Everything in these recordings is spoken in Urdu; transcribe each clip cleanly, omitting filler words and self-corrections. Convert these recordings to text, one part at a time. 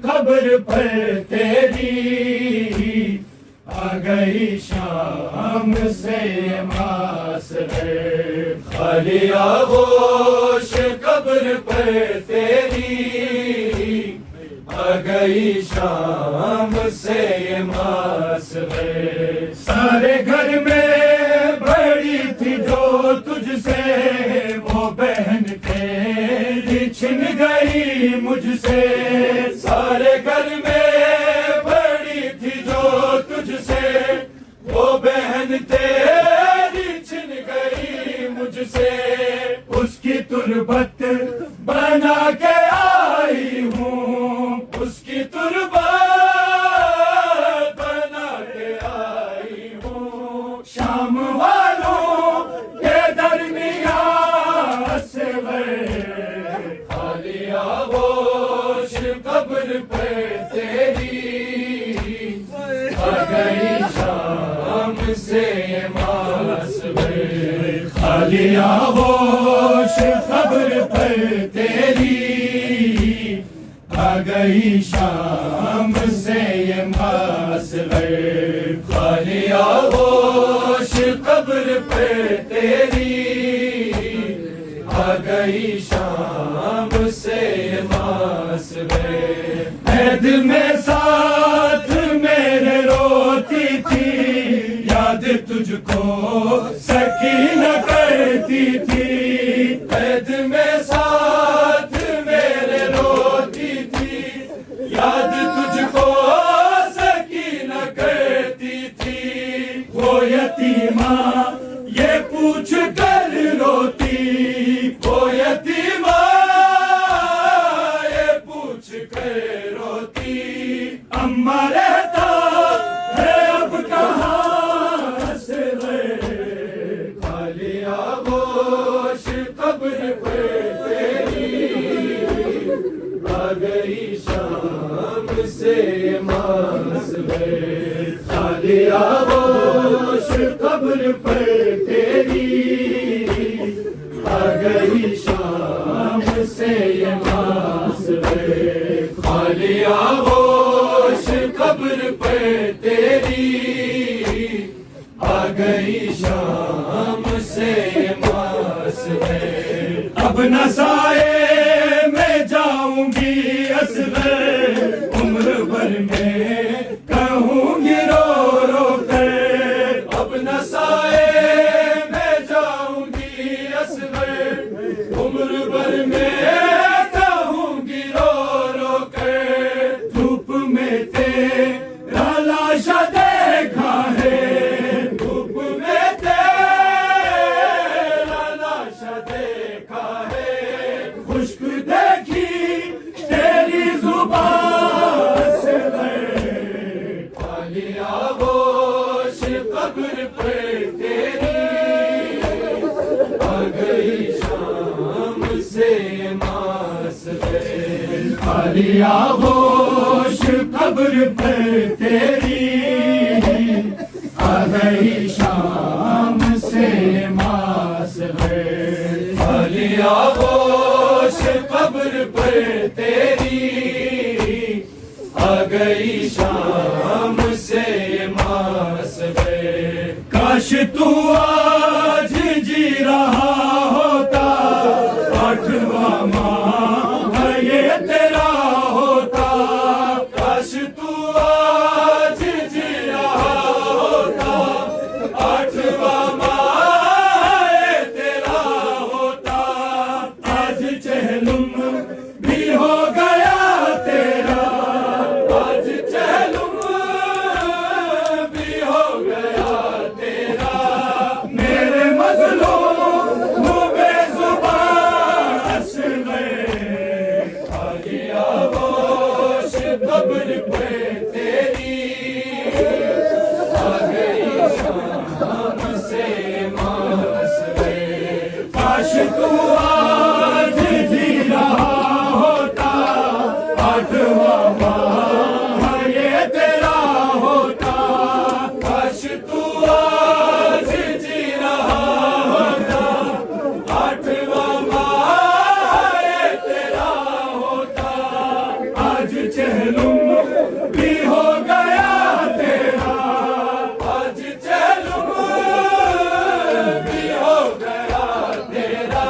قبر پر تیری آ گئی شام سے معصر خالی آغوش قبر پر تیری آ گئی شام سے معصر سارے گھر میں بڑی تھی جو تجھ سے وہ بہن تیری چھن گئی مجھ سے سارے گھر میں بڑی تھی جو تجھ سے وہ بہن تیری چھن گئی مجھ سے اس کی تربت بنا کے آئی ہوں اس کی تربت بنا کے آئی ہوں شام والوں کے درمیان سے خالی آغوش قبر پہ تیری آ گئی شام سے معصر خالی آغوش قبر پہ تیری آ گئی شام سے معصر خالی آغوش قبر پہ تیری آ گئی شام سے معصر عید میں ساتھ میرے روتی تھی یاد تجھ کو سکینہ کرتی تھی عید میں ساتھ میرے روتی تھی یاد تجھ کو سکینہ کرتی تھی وہ یتیمہ یہ پوچھ کر روتی وہ یتیمہ یہ پوچھ کر روتی اماں رہتا ہے اب کہاں سے خالی آغوش قبر پہ تیری آ گئی شام سے معصر خالی آغوش قبر پہ تیری آ گئی شام سے معصر خالی آغوش قبر پہ تیری آ گئی شام سے معصر اب نہ سائے میں جاؤں گی اصغر عمر بھر میں کہوں گی رو رو کر اب نہ سائے میں جاؤں گی اصغر عمر بھر میں کہوں گی رو رو کر دھوپ میں تیرا لاشا دیکھا ہے دھوپ میں تیرا لاشا دیکھا ہے خشک دیکھی تیری زبان سے خالی آغوش قبر پہ تیری آ گئی شام سے معصر خالی آغوش قبر پہ تیری آ گئی شام سے معصر خالی آغوش قبر پہ تیری آ گئی شام سے معصر کاش تو آج جی رہا ہوتا آٹھواں ماہ یہ تیرا ہوتا کاش تو آج جی رہا ہوتا آٹھواں ماہ یہ تیرا ہوتا آج چہلم بھی ہو گیا تیرا آج چہلم بھی ہو گیا تیرا چہلم بھی ہو گیا تیرا، آج چہلم بھی ہو گیا تیرا،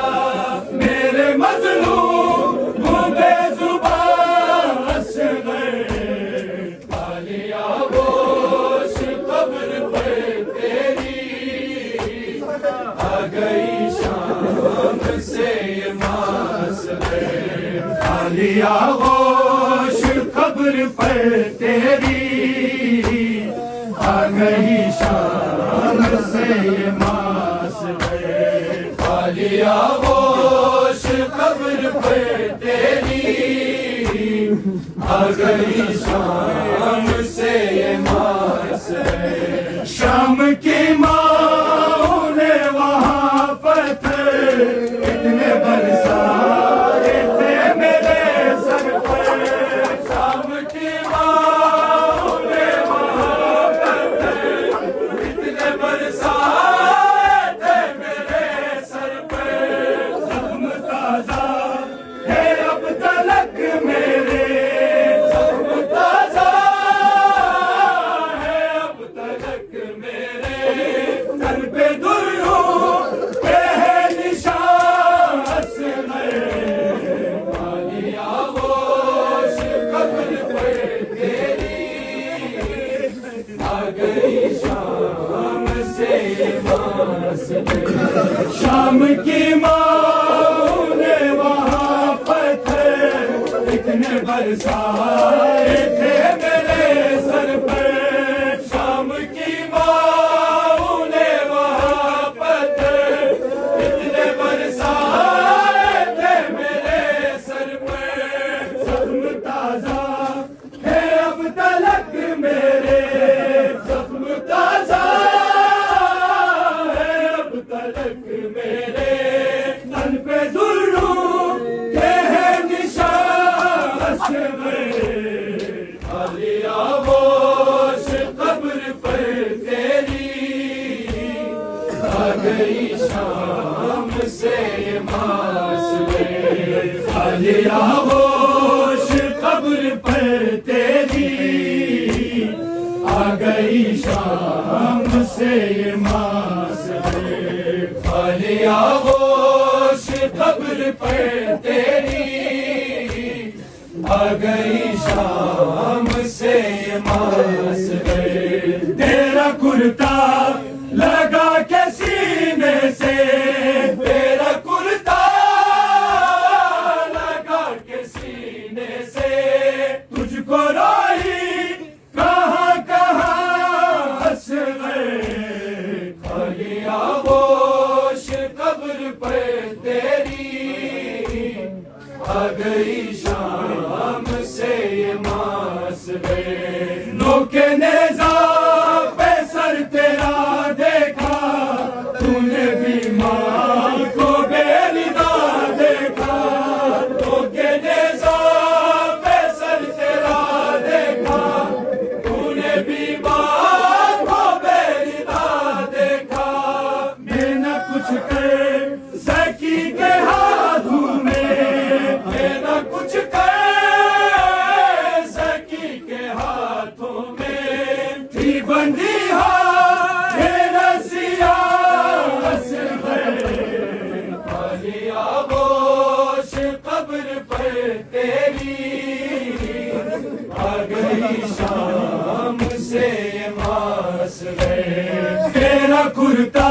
میرے مظلوم بے زبان اصغر، خالی آغوش قبر پہ تیری، آ گئی شام سے یہ ماسبے، خالی آغوش قبر پر تیری، آ گئی شام سے یہ ماسبے، خالی آغوش قبر پر تیری، آ گئی شام سے یہ ماسبے، شام کی ماں نے وہاں پتھر اتنے برسائے تھے میرے سر پر، شام کی ماں نے وہاں پتھر اتنے برسائے تھے میرے سر پر، زخم تازہ ہے اب تلک میرے، زخم تازہ ہے اب تلک میرے، تن پہ دریوں پہ ہے نشان اصغر، خالی آغوش قبر پہ تیری، آ گئی شام سے ماسبے، شام کی ماں نے وہاں پتھر اتنے برسائے تھے میرے سر پر، شام کی ماں نے وہاں پتھر اتنے برسائے تھے میرے سر پر، زخم تازہ ہے اب تلک میرے، زخم تازہ ہے اب تلک میرے، تن پہ ظلم کے ہے نشان اصغر، خالی آغوش قبر پر تیری، آ گئی شام سے یہ ماسبے، خالی آغوش قبر پر تیری، آ گئی شام سے یہ ماسبے، خالی آغوش قبر پر تیری، آ گئی شام سے یہ ماسبے، تیرا کرتا لگا کے سینے سے، تیرا کرتا لگا کے سینے سے، تجھ کو راہی کہاں کہاں اصغر، خالی آغوش قبر پر تیری، آ گئی شام سے یہ ماسبے، نوکے نیزہ پہ سر تیرا دیکھا، تو نے بھی ماں کو بے ندا دیکھا، نوکے نیزہ پہ سر تیرا دیکھا، تو نے بھی ماں کو بے ندا دیکھا، میں نہ کچھ کر سکی کے ہاتھوں میں نہ کچھ کر سکی کے ہاتھوں میں، تھی بندی میرا سیاہ اصغر، خالی آغوش قبر پر تیری، آ گئی شام سے یہ ماسبے، تیرا کرتا